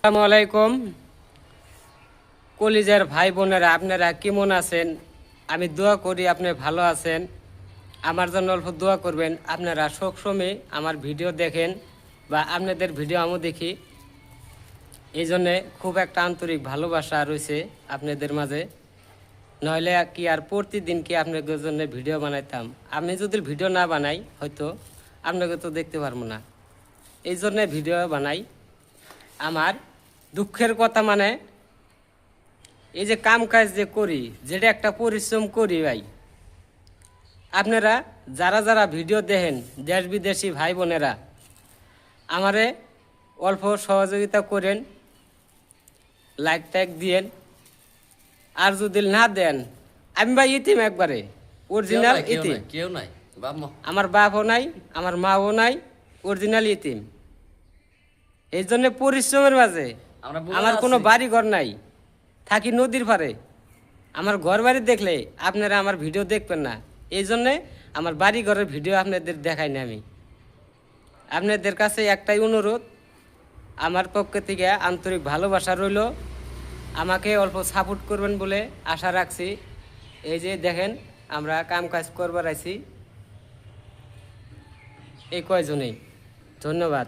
আসসালামু আলাইকুম কলিজার ভাই বোনেরা, আপনারা কেমন আছেন? আমি দোয়া করি আপনি ভালো আছেন। আমার জন্য অল্প দোয়া করবেন। আপনারা সবসময় আমার ভিডিও দেখেন বা আপনাদের ভিডিও আমিও দেখি, এই জন্যে খুব একটা আন্তরিক ভালোবাসা রয়েছে আপনাদের মাঝে। নইলে কি আর প্রতিদিন কি আপনাদের জন্য ভিডিও বানাইতাম? আমি যদি ভিডিও না বানাই হয়তো আপনাকে তো দেখতে পারবো না, এই জন্যে ভিডিও বানাই। আমার দুঃখের কথা মানে এই যে কাম কাজ যে করি, যেটা একটা পরিশ্রম করি ভাই, আপনারা যারা যারা ভিডিও দেখেন দেশ বিদেশি ভাই বোনেরা, আমারে অল্প সহযোগিতা করেন, লাইক টাইক দিয়েন। আর যদি না দেন, আমি ভাই ইতিম, একবারে অরিজিনাল ইতিম। কেউ নাই, আমার বাপও নাই, আমার মাও নাই, অরিজিনাল ইতিম। এই জন্য পরিশ্রমের মাঝে আমার কোনো বাড়ি ঘর নাই, থাকি নদীর পাড়ে। আমার ঘর বাড়ি দেখলে আপনারা আমার ভিডিও দেখবেন না, এই জন্যে আমার বাড়ি ঘরের ভিডিও আপনাদের দেখাই না। আমি আপনাদের কাছে একটাই অনুরোধ, আমার পক্ষ থেকে আন্তরিক ভালোবাসা রইল, আমাকে অল্প সাপোর্ট করবেন বলে আশা রাখছি। এই যে দেখেন আমরা কাম কাজ করবার আছি এই কয়জনেই। ধন্যবাদ।